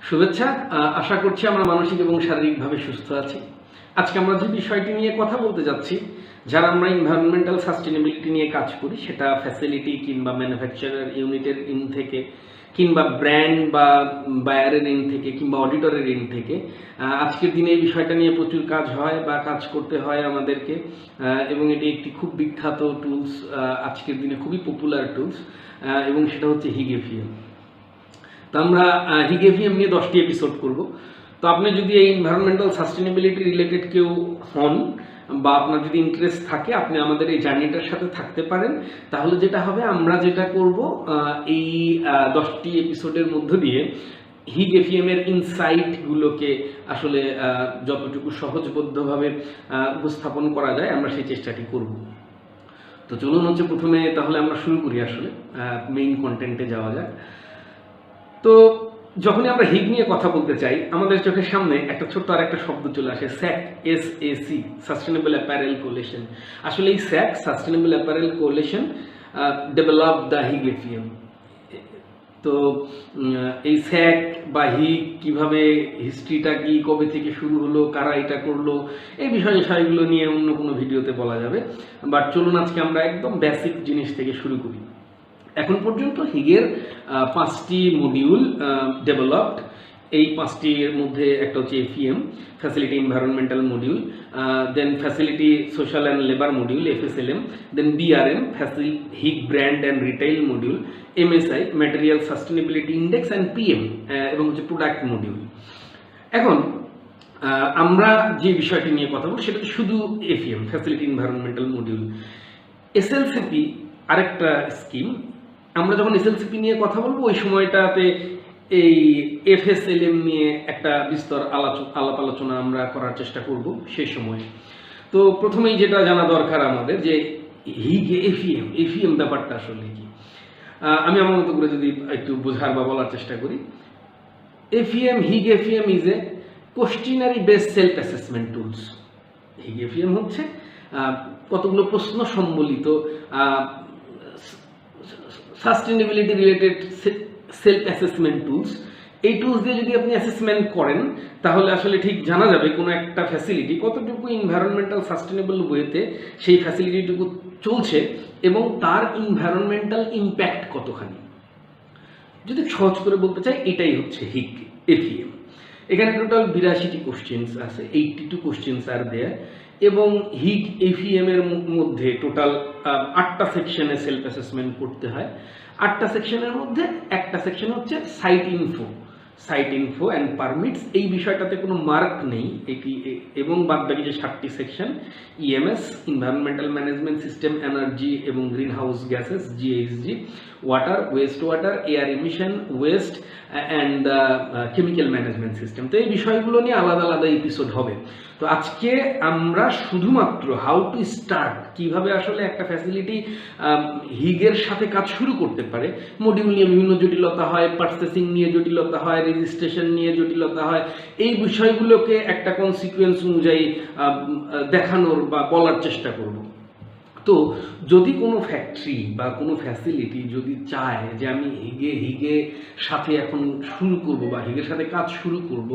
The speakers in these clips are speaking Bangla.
শুভেচ্ছা। আশা করছি আমরা মানসিক এবং শারীরিকভাবে সুস্থ আছি। আজকে আমরা যে বিষয়টি নিয়ে কথা বলতে যাচ্ছি, যারা আমরা এনভায়রনমেন্টাল সাস্টেনেবিলিটি নিয়ে কাজ করি, সেটা ফ্যাসিলিটি কিংবা ম্যানুফ্যাকচারার ইউনিটের ইন থেকে, কিংবা ব্র্যান্ড বা বায়ারের ইন থেকে, কিংবা অডিটরের ইন থেকে, আজকের দিনে এই বিষয়টা নিয়ে প্রচুর কাজ হয় বা কাজ করতে হয় আমাদেরকে, এবং এটি একটি খুব বিখ্যাত টুলস, আজকের দিনে খুবই পপুলার টুলস, এবং সেটা হচ্ছে হিগেফিএম। তো আমরা হিগেফিএম নিয়ে 10টি এপিসোড করব। তো আপনি যদি এই এনভায়রনমেন্টাল সাস্টেনেবিলিটি রিলেটেড কেউ হন বা আপনার যদি ইন্টারেস্ট থাকে, আপনি আমাদের এই জার্নিটার সাথে থাকতে পারেন। তাহলে যেটা হবে, আমরা যেটা করব এই 10টি এপিসোডের মধ্য দিয়ে হিগেফিএম এর ইনসাইটগুলোকে আসলে যতটুকু সহজবোধ্যভাবে উপস্থাপন করা যায়, আমরা সেই চেষ্টাটি করব। তো চলুন প্রথমে তাহলে আমরা শুরু করি, আসলে মেইন কন্টেন্টে যাওয়া যাক। তো যখনই আমরা হিগ নিয়ে কথা বলতে চাই, আমাদের চোখের সামনে একটা ছোট্ট আর একটা শব্দ চলে আসে, sec, SAC, sustainable apparel coalition. আসলে এই sec, sustainable apparel coalition, develop the হিগেফিএম। তো এই স্যাক বা হিগ কিভাবে, হিস্ট্রিটা কি, কবে থেকে শুরু হলো, কারা এটা করলো, এই বিষয়গুলো নিয়ে অন্য কোনো ভিডিওতে বলা যাবে। বাট চলুন আজকে আমরা একদম বেসিক জিনিস থেকে শুরু করি। এখন পর্যন্ত হিগের 5টি মডিউল ডেভেলপড। এই 5টির মধ্যে একটা হচ্ছে FEM, facility environmental module, then facility social and labour module, FSLM, then BRM, Higg brand and retail module, MSI, material sustainability index and PM, এবং হচ্ছে প্রোডাক্ট মডিউল। এখন আমরা যে বিষয়টি নিয়ে কথা বলবো সেটা শুধু FEM, facility environmental module. SLCP আরেকটা স্কিম। আমরা যখন SLCP নিয়ে কথা বলবো, ওই সময়টাতে এই FSLM নিয়ে একটা বিস্তর আলাপ আলোচনা আমরা করার চেষ্টা করব সেই সময়। তো প্রথমেই যেটা জানা দরকার আমাদের, যে হিগ FEM ব্যাপারটা আসলে কি। আমি আমার মতো করে যদি একটু বোঝার বা বলার চেষ্টা করি, Higg FEM is a questionnaire based self assessment tools. Higg FEM হচ্ছে কতগুলো প্রশ্ন সম্বলিত sustainability related self assessment tools. এই টুলস দিয়ে যদি আপনি অ্যাসেসমেন্ট করেন, তাহলে আসলে ঠিক জানা যাবে কোনো একটা ফ্যাসিলিটি কতটুকু এনভায়রনমেন্টাল সাস্টেনেবল ওয়েতে সেই ফ্যাসিলিটিটুকু চলছে, এবং তার এনভায়রনমেন্টাল ইম্প্যাক্ট কতখানি। যদি সহজ করে বলতে চাই, এটাই হচ্ছে হিগ FEM। এখানে টোটাল 82টি কোশ্চেন্স আছে, 82 কোশ্চেন্স আর দেয়ার, এবং হিগ FEM এর মধ্যে টোটাল 8টা সেকশনে সেলফ অ্যাসেসমেন্ট করতে হয়। 8টা সেকশনের মধ্যে একটা সেকশন হচ্ছে সাইট ইনফো অ্যান্ড পারমিটস। এই বিষয়টাতে কোনো মার্ক নেই, এবং বাদবাকি যে 7টি section, EMS, environmental management system, energy এবং greenhouse gases, GHG, water, waste water, air emission, waste and chemical management system. তো এই বিষয়গুলো নিয়ে আলাদা আলাদা এপিসোড হবে। তো আজকে আমরা শুধুমাত্র হাউ টু স্টার্ট, কিভাবে আসলে একটা ফ্যাসিলিটি হিগের সাথে কাজ শুরু করতে পারে। মডিউল নিয়ে বিভিন্ন জটিলতা হয়, পারচেসিং নিয়ে জটিলতা হয়, রেজিস্ট্রেশন নিয়ে জটিলতা হয়, এই বিষয়গুলোকে একটা কনসিকুয়েন্স অনুযায়ী দেখানোর বা বলার চেষ্টা করব। তো যদি কোনো ফ্যাক্টরি বা কোনো ফ্যাসিলিটি যদি চায় যে আমি হিগে সাথে এখন শুরু করব বা হিগের সাথে কাজ শুরু করব,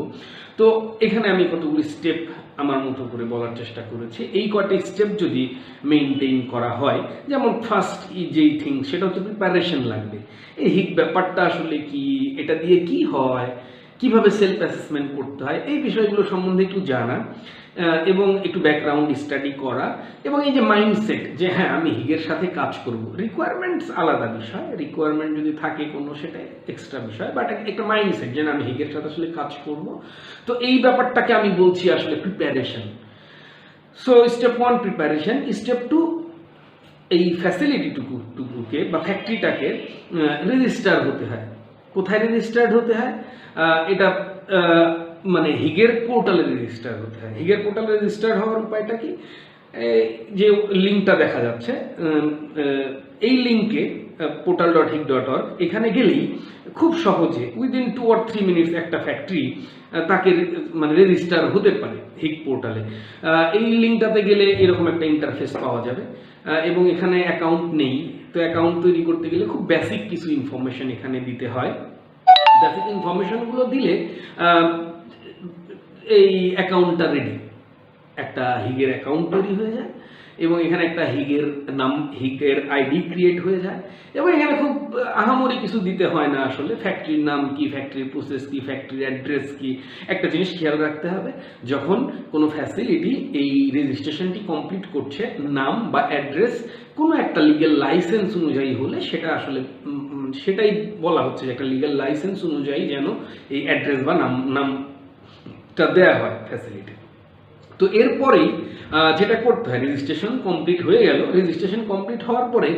তো এখানে আমি কতগুলি স্টেপ আমার মতো করে বলার চেষ্টা করেছি। এই কয়টি স্টেপ যদি মেনটেন করা হয়, যেমন ফার্স্ট যেই থিং, সেটা হচ্ছে প্রিপারেশন লাগবে। এই হিগ ব্যাপারটা আসলে কি, এটা দিয়ে কি হয়, কিভাবে সেলফ অ্যাসেসমেন্ট করতে হয়, এই বিষয়গুলো সম্বন্ধে একটু জানা, এবং একটু ব্যাকগ্রাউন্ড স্টাডি করা, এবং এই যে মাইন্ডসেট, যে হ্যাঁ আমি হিগের সাথে কাজ করব। রিকোয়ারমেন্টস আলাদা বিষয়, রিকোয়ারমেন্ট যদি থাকে কোনো, সেটা এক্সট্রা বিষয়, বাট একটা মাইন্ডসেট যে আমি হিগের সাথে আসলে কাজ করব। তো এই ব্যাপারটাকে আমি বলছি আসলে preparation. So step 1 preparation. Step 2, এই ফ্যাসিলিটিটুকুকে বা ফ্যাক্টরিটাকে রেজিস্টার হতে হয়। কোথায় রেজিস্টার্ড হতে হয়? এটা মানে হিগের পোর্টালে রেজিস্টার হতে হয়। হিগের পোর্টালে রেজিস্টার হওয়ার উপায়টা কি? যে লিঙ্কটা দেখা যাচ্ছে, এই লিঙ্কে portal.hig.org, এখানে গেলেই খুব সহজে উইদিন 2 or 3 মিনিটস একটা ফ্যাক্টরি তাকে মানে রেজিস্টার হতে পারে হিগ পোর্টালে। এই লিঙ্কটাতে গেলে এরকম একটা ইন্টারফেস পাওয়া যাবে, এবং এখানে অ্যাকাউন্ট নেই। তো অ্যাকাউন্ট তৈরি করতে গেলে খুব বেসিক কিছু ইনফরমেশন এখানে দিতে হয়। বেসিক ইনফরমেশনগুলো দিলে এই অ্যাকাউন্টটা রেডি, একটা হিগের অ্যাকাউন্ট তৈরি হয়ে যায় এবং এখানে একটা হিগের আইডি ক্রিয়েট হয়ে যায় এবং এখানে খুব আহামরি কিছু দিতে হয় না আসলে। ফ্যাক্টরির নাম কি, ফ্যাক্টরির প্রসেস কি, ফ্যাক্টরির অ্যাড্রেস কি। একটা জিনিস খেয়াল রাখতে হবে, যখন কোনো ফ্যাসিলিটি এই রেজিস্ট্রেশনটি কমপ্লিট করছে, নাম বা অ্যাড্রেস কোনো একটা লিগ্যাল লাইসেন্স অনুযায়ী হলে সেটা আসলে সেটাই বলা হচ্ছে যে একটা লিগ্যাল লাইসেন্স অনুযায়ী যেন এই অ্যাড্রেস বা নামটা দেওয়া হয় ফ্যাসিলিটি। তো এরপরেই যেটা করতে হয়, রেজিস্ট্রেশন কমপ্লিট হয়ে গেল, রেজিস্ট্রেশন কমপ্লিট হওয়ার পরে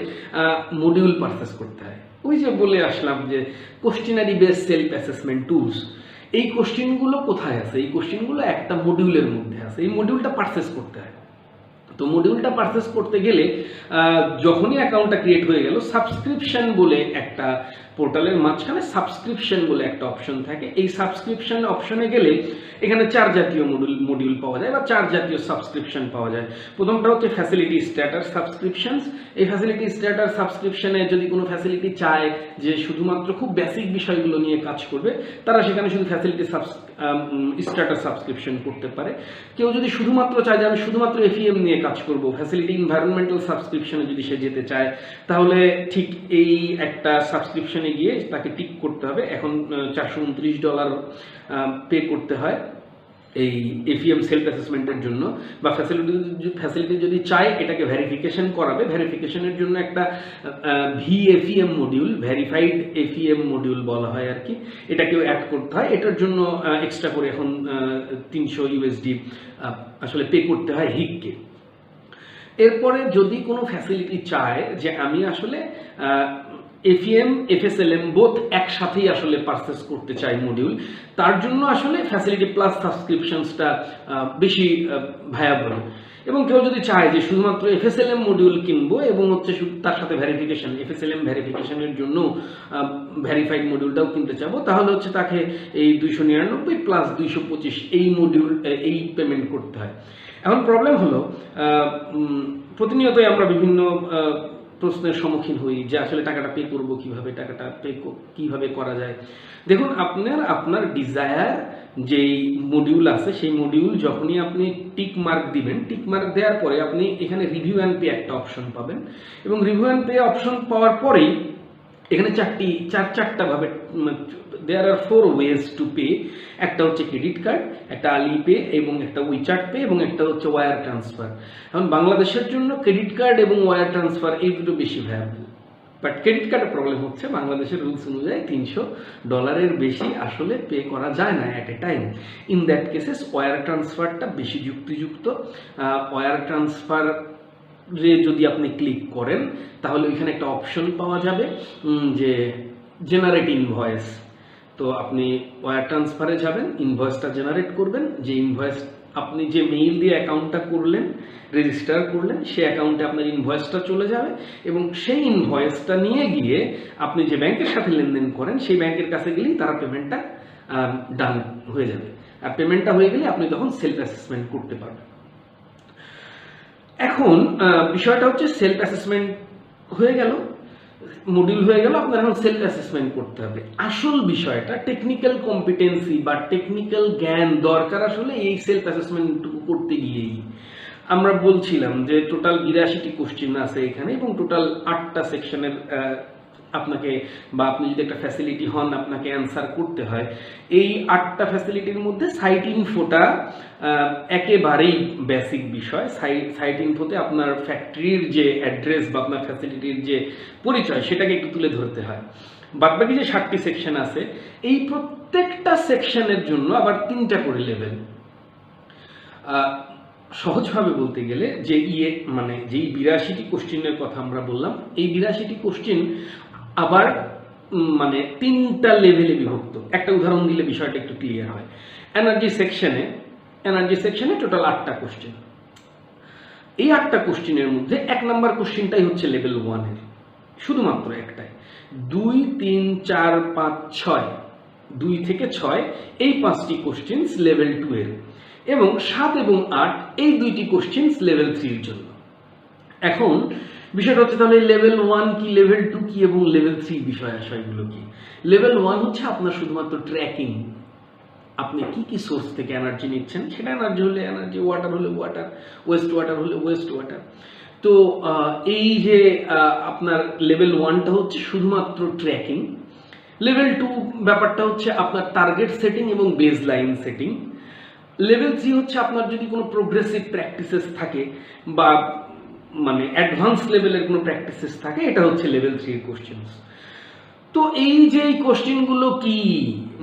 মডিউল পারচেস করতে হয়। ওই যে বলে আসলাম যে questionnaire base self assessment tools, এই কোশ্চেনগুলো কোথায় আছে? এই কোশ্চেনগুলো একটা মডিউলের মধ্যে আছে, এই মডিউলটা পারচেস করতে হয়। তো মডিউলটা পারচেস করতে গেলে যখনই অ্যাকাউন্টটা ক্রিয়েট হয়ে গেল, সাবস্ক্রিপশন বলে একটা পোর্টালের মাঝখানে সাবস্ক্রিপশন বলে একটা অপশন থাকে। এই সাবস্ক্রিপশন অপশনে গেলে এখানে 4 জাতীয় মডিউল পাওয়া যায় বা 4 জাতীয় সাবস্ক্রিপশন পাওয়া যায়। প্রথমটা হচ্ছে ফ্যাসিলিটি স্ট্যাটাস সাবস্ক্রিপশনস। এই ফ্যাসিলিটি স্ট্যাটাস সাবস্ক্রিপশনে যদি কোনো ফ্যাসিলিটি চায় যে শুধুমাত্র খুব বেসিক বিষয়গুলো নিয়ে কাজ করবে, তারা সেখানে শুধু ফ্যাসিলিটি স্ট্যাটাস সাবস্ক্রিপশন করতে পারে। কেউ যদি শুধুমাত্র চায় যে আমি শুধুমাত্র এফইএম নিয়ে কাজ করব, ফ্যাসিলিটি এনভায়রনমেন্টাল সাবস্ক্রিপশনে যদি সে যেতে চায়, তাহলে ঠিক এই একটা সাবস্ক্রিপশনে গিয়ে তাকে টিক করতে হবে। এখন $429 পে করতে হয় এই এফইএম সেলফ অ্যাসেসমেন্টের জন্য। বা ফ্যাসিলিটি যদি চায় এটাকে ভেরিফিকেশন করাবে, ভেরিফিকেশনের জন্য একটা ভিএফইএম মডিউল, ভেরিফাইড এফইএম মডিউল বলা হয় আর কি, এটাকেও অ্যাড করতে হয়। এটার জন্য এক্সট্রা করে এখন $300 আসলে পে করতে হয় হিগকে। এরপরে যদি কোনো ফ্যাসিলিটি চায় যে আমি আসলে এফইএম এফএসএলএম বোথ একসাথেই আসলে পারচেস করতে চাই মডিউল, তার জন্য আসলে ফ্যাসিলিটি প্লাস সাবস্ক্রিপশনসটা বেশি ভায়াবল। এবং কেউ যদি চায় যে শুধুমাত্র এফএসএলএম মডিউল কিনবো এবং হচ্ছে তার সাথে ভেরিফিকেশন, এফএসএলএম ভেরিফিকেশনের জন্য ভেরিফাইড মডিউলটাও কিনতে চাবো, তাহলে হচ্ছে তাকে এই 299 প্লাস 225 এই মডিউল এই পেমেন্ট করতে হয়। এখন প্রবলেম হলো প্রতিনিয়তই আমরা বিভিন্ন প্রশ্নের সম্মুখীন হই যে আসলে টাকাটা পে করবো কিভাবে, টাকাটা পে কিভাবে করা যায়। দেখুন, আপনার ডিজায়ার যেই মডিউল আছে সেই মডিউল যখনই আপনি টিক মার্ক দিবেন, টিক মার্ক দেওয়ার পরে আপনি এখানে রিভিউ অ্যান্ড পে একটা অপশন পাবেন এবং রিভিউ অ্যান্ড পে অপশন পাওয়ার পরেই এখানে চারটা ভাবে দেয়ার আর 4 ওয়েজ টু পে। একটা হচ্ছে ক্রেডিট কার্ড, একটা আলিপে এবং একটা উইচাট পে এবং একটা হচ্ছে ওয়ার ট্রান্সফার। এখন বাংলাদেশের জন্য ক্রেডিট কার্ড এবং ওয়ার ট্রান্সফার এই দুটো বেশি ভায়াবল। বাট ক্রেডিট কার্ডের প্রবলেম হচ্ছে বাংলাদেশের রুলস অনুযায়ী $300 বেশি আসলে পে করা যায় না at a time. In that cases wire ট্রান্সফারটা বেশি যুক্তিযুক্ত। ওয়ার ট্রান্সফার যদি আপনি ক্লিক করেন তাহলে ওইখানে একটা অপশন পাওয়া যাবে যে জেনারেট ইনভয়েস। তো আপনি ওয়ার ট্রান্সফারে যাবেন, ইনভয়েসটা জেনারেট করবেন। যে ইনভয়েস আপনি যে মেইল দিয়ে অ্যাকাউন্টটা করলেন, রেজিস্টার করলেন, সেই অ্যাকাউন্টে আপনার ইনভয়েসটা চলে যাবে এবং সেই ইনভয়েসটা নিয়ে গিয়ে আপনি যে ব্যাংকের সাথে লেনদেন করেন সেই ব্যাংকের কাছে গেলেই তারা পেমেন্টটা ডান হয়ে যাবে। আর পেমেন্টটা হয়ে গেলে আপনি তখন সেলফ অ্যাসেসমেন্ট করতে পারবেন। এখন বিষয়টা হচ্ছে সেলফ অ্যাসেসমেন্ট হয়ে গেল, মডিউল হয়ে গেল, আপনার এখন সেলফ অ্যাসেসমেন্ট করতে হবে। আসল বিষয়টা টেকনিক্যাল কম্পিটেন্সি বা টেকনিক্যাল জ্ঞান দরকার আসলে এই সেলফ অ্যাসেসমেন্টটুকু করতে গিয়েই। আমরা বলছিলাম যে টোটাল 82টি কোশ্চেন আছে এখানে এবং টোটাল 8টা সেকশনের আপনাকে, বা আপনি যদি একটা ফ্যাসিলিটি হন আপনাকে অ্যান্সার করতে হয়। এই 8টা ফ্যাসিলিটির মধ্যে সাইট ইনফোটা একেবারেই বেসিক বিষয়। সাইট ইনফোতে আপনার ফ্যাক্টরির যে অ্যাড্রেস বা আপনার ফ্যাসিলিটির যে পরিচয় সেটাকে একটু তুলে ধরতে হয়। বাদবাকি যে 7টি সেকশন আছে এই প্রত্যেকটা সেকশনের জন্য আবার 3টা করে লেভেল। সহজভাবে বলতে গেলে যে মানে যেই 82টি কোশ্চেনের কথা আমরা বললাম, এই 82টি কোশ্চেন আবার মানে 3টা লেভেলে বিভক্ত। একটা উদাহরণ দিলে বিষয়টা একটু ক্লিয়ার হয়। এনার্জি সেকশনে টোটাল 8টা কোশ্চেন। এই 8টা কোশ্চেনের মধ্যে 1 নম্বর কোশ্চেনটাই হচ্ছে লেভেল 1 এর, শুধুমাত্র একটাই। 2, 3, 4, 5, 6, 2 থেকে 6 এই 5টি কোশ্চেন্স লেভেল 2 এর এবং 7 এবং 8 এই 2টি কোশ্চেন্স লেভেল 3 এর জন্য। এখন বিষয়টা হচ্ছে তাহলে লেভেল 1 কি, লেভেল 2 কি এবং লেভেল 3 বিষয়গুলো কি। লেভেল 1 হচ্ছে আপনার শুধুমাত্র ট্র্যাকিং, আপনি কি কি সোর্স থেকে এনার্জি নিচ্ছেন, সেটা এনার্জি হলে এনার্জি, ওয়াটার হলে ওয়াটার, ওয়েস্ট ওয়াটার হলে ওয়েস্ট ওয়াটার। তো এই যে আপনার লেভেল 1টা হচ্ছে শুধুমাত্র ট্র্যাকিং। লেভেল 2 ব্যাপারটা হচ্ছে আপনার টার্গেট সেটিং এবং বেস লাইন সেটিং। লেভেল 3 হচ্ছে আপনার যদি কোনো প্রোগ্রেসিভ প্র্যাকটিসেস থাকে বা মানে অ্যাডভান্স লেভেলের কোনো প্র্যাকটিসেস থাকে, এটা হচ্ছে লেভেল 3 এর কোশ্চেনস। তো এই যে এই কোশ্চেনগুলো কি,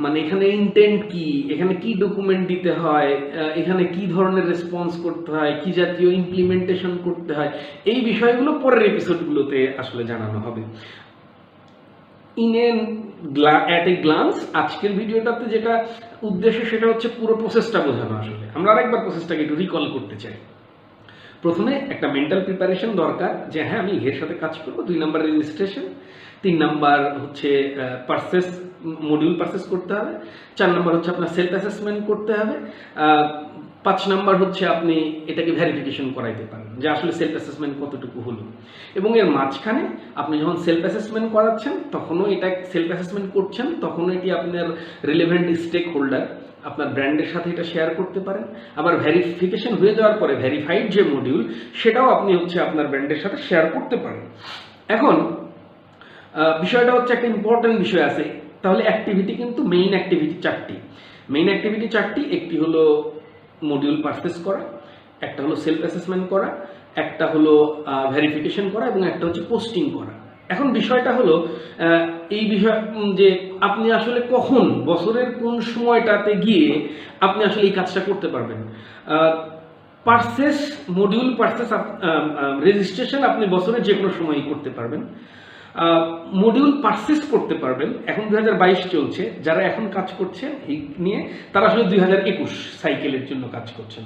মানে এখানে ইন্টেন্ট কি, এখানে কি ডকুমেন্ট দিতে হয়, এখানে কি ধরনের রেসপন্স করতে হয়, কি জাতীয় ইমপ্লিমেন্টেশন করতে হয়, এই বিষয়গুলো পরের এপিসোডগুলোতে আসলে জানানো হবে। অ্যাট এ গ্লান্স আজকের ভিডিওটাতে যেটা উদ্দেশ্য সেটা হচ্ছে পুরো প্রসেসটা বোঝানো। আসলে আমরা আরেকবার প্রসেসটাকে একটু রিকল করতে চাই। প্রথমে একটা মেন্টাল প্রিপারেশন দরকার যে হ্যাঁ আমি এর সাথে কাজ করবো। 2 নাম্বার রেজিস্ট্রেশন, 3 নাম্বার হচ্ছে পারচেস, মডিউল পারচেস করতে হবে, 4 নাম্বার হচ্ছে আপনার সেলফ অ্যাসেসমেন্ট করতে হবে, 5 নাম্বার হচ্ছে আপনি এটাকে ভেরিফিকেশন করাইতে পারেন যে আসলে সেলফ অ্যাসেসমেন্ট কতটুকু হলো। এবং এর মাঝখানে আপনি যখন সেলফ অ্যাসেসমেন্ট করাচ্ছেন তখনও এটা সেলফ অ্যাসেসমেন্ট করছেন, তখনও এটি আপনার রিলেভেন্ট স্টেক হোল্ডার আপনার ব্র্যান্ডের সাথে এটা শেয়ার করতে পারেন। আবার ভেরিফিকেশন হয়ে যাওয়ার পরে ভেরিফাইড যে মডিউল সেটাও আপনি হচ্ছে আপনার ব্র্যান্ডের সাথে শেয়ার করতে পারেন। এখন বিষয়টা হচ্ছে একটা ইম্পর্টেন্ট বিষয় আছে। তাহলে অ্যাক্টিভিটি কিন্তু মেইন অ্যাক্টিভিটি 4টি। মেইন অ্যাক্টিভিটি 4টি, একটি হলো মডিউল পারচেস করা, একটা হলো সেলফ অ্যাসেসমেন্ট করা, একটা হলো ভেরিফিকেশন করা এবং একটা হচ্ছে পোস্টিং করা। এখন বিষয়টা হলো এই বিষয় যে আপনি আসলে কখন, বছরের কোন সময়টাতে গিয়ে আপনি আসলে এই কাজটা করতে পারবেন। পারচেস, মডিউল পারচেস, রেজিস্ট্রেশন আপনি বছরের যে কোনো সময়ই করতে পারবেন। মডিউল পারচেস করতে পারবেন, এখন 2022 চলছে, যারা এখন কাজ করছে হিগ নিয়ে তারা আসলে 2021 সাইকেলের জন্য কাজ করছেন,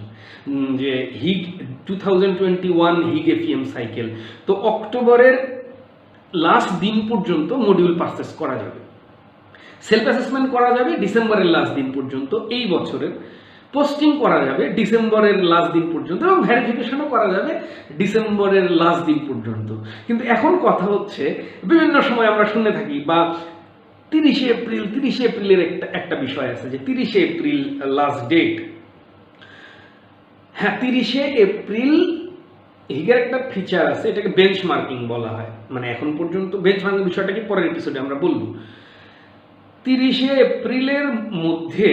যে হিগ 2021 হিগ এফিএম সাইকেল। তো অক্টোবরের লাস্ট দিন পর্যন্ত মডিউল পারচেস করা যাবে, সেলফ অ্যাসেসমেন্ট করা যাবে ডিসেম্বরের লাস্ট দিন পর্যন্ত এই বছরের, পোস্টিং করা যাবে ডিসেম্বরের লাস্ট দিন পর্যন্ত এবং ভেরিফিকেশনও করা যাবে ডিসেম্বরের লাস্ট দিন পর্যন্ত। কিন্তু এখন কথা হচ্ছে বিভিন্ন সময় আমরা শুনে থাকি বা 30 এপ্রিলের একটা বিষয় আছে যে 30 এপ্রিল লাস্ট ডেট। হ্যাঁ, 30 এপ্রিল হিগের একটা ফিচার আছে, এটাকে বেঞ্চমার্কিং বলা হয়। মানে এখন পর্যন্ত বেঞ্চমার্কিং বিষয়টাকে পরের এপিসোডে আমরা বলবো। 30 এপ্রিলের মধ্যে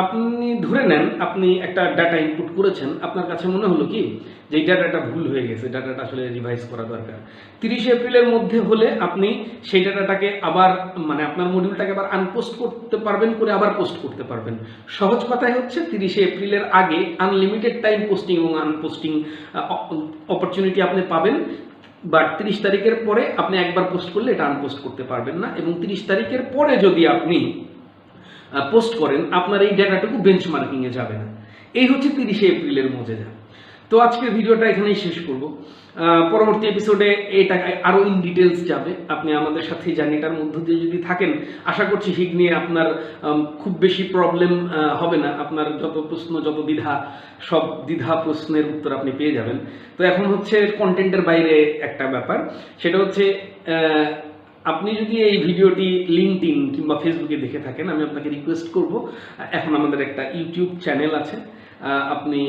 আপনি ধরে নেন আপনি একটা ডাটা ইনপুট করেছেন, আপনার কাছে মনে হলো কি যে এই ডাটাটা ভুল হয়ে গেছে, ডাটাটা আসলে রিভাইজ করা দরকার। 30 এপ্রিলের মধ্যে হলে আপনি সেই ডাটাটাকে আবার মানে আপনার মডিউলটাকে আবার আনপোস্ট করতে পারবেন, করে আবার পোস্ট করতে পারবেন। সহজ কথাই হচ্ছে 30 এপ্রিলের আগে আনলিমিটেড টাইম পোস্টিং এবং আনপোস্টিং অপরচুনিটি আপনি পাবেন। বাট 30 তারিখের পরে আপনি একবার পোস্ট করলে এটা আনপোস্ট করতে পারবেন না, এবং 30 তারিখের পরে যদি আপনি পোস্ট করেন আপনার এই ডেটাটুকু বেঞ্চমার্কিংয়ে যাবে না। এই হচ্ছে 30 এপ্রিলের মজেদা। তো আজকের ভিডিওটা এখানেই শেষ করব। পরবর্তী এপিসোডে এটা আরও ইন ডিটেলস যাবে, আপনি আমাদের সাথে জার্নিটার মধ্য দিয়ে যদি থাকেন আশা করছি হিগ নিয়ে আপনার খুব বেশি প্রবলেম হবে না। আপনার যত প্রশ্ন, যত দ্বিধা, সব দ্বিধা প্রশ্নের উত্তর আপনি পেয়ে যাবেন। তো এখন হচ্ছে কন্টেন্টের বাইরে একটা ব্যাপার, সেটা হচ্ছে আপনি যদি এই ভিডিওটি লিঙ্কডইন কিংবা ফেসবুকে দেখে থাকেন, আমি আপনাকে রিকোয়েস্ট করব, এখন আমাদের একটা ইউটিউব চ্যানেল আছে, আপনি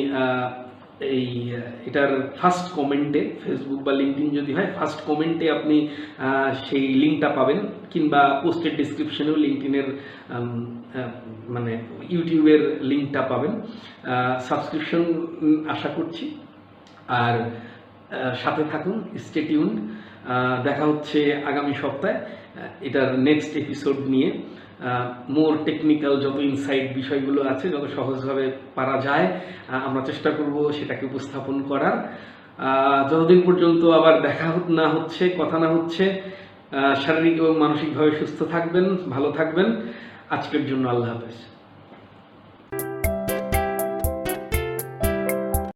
এটার ফার্স্ট কমেন্টে, ফেসবুক বা লিঙ্কডইন যদি হয় ফার্স্ট কমেন্টে আপনি সেই লিঙ্কটা পাবেন, কিংবা পোস্টের ডিসক্রিপশনেও লিঙ্কডইনের মানে ইউটিউবের লিঙ্কটা পাবেন। সাবস্ক্রিপশন আশা করছি, আর সাথে থাকুন, স্টে টিউনড। দেখা হচ্ছে আগামী সপ্তাহে এটার নেক্সট এপিসোড নিয়ে। মোর টেকনিক্যাল যত ইনসাইট বিষয়গুলো আছে যত সহজভাবে পারা যায় আমরা চেষ্টা করব সেটাকে উপস্থাপন করার। যতদিন পর্যন্ত আবার দেখা না হচ্ছে, কথা না হচ্ছে, শারীরিক এবং মানসিকভাবে সুস্থ থাকবেন, ভালো থাকবেন। আজকের জন্য আল্লাহ হাফেজ।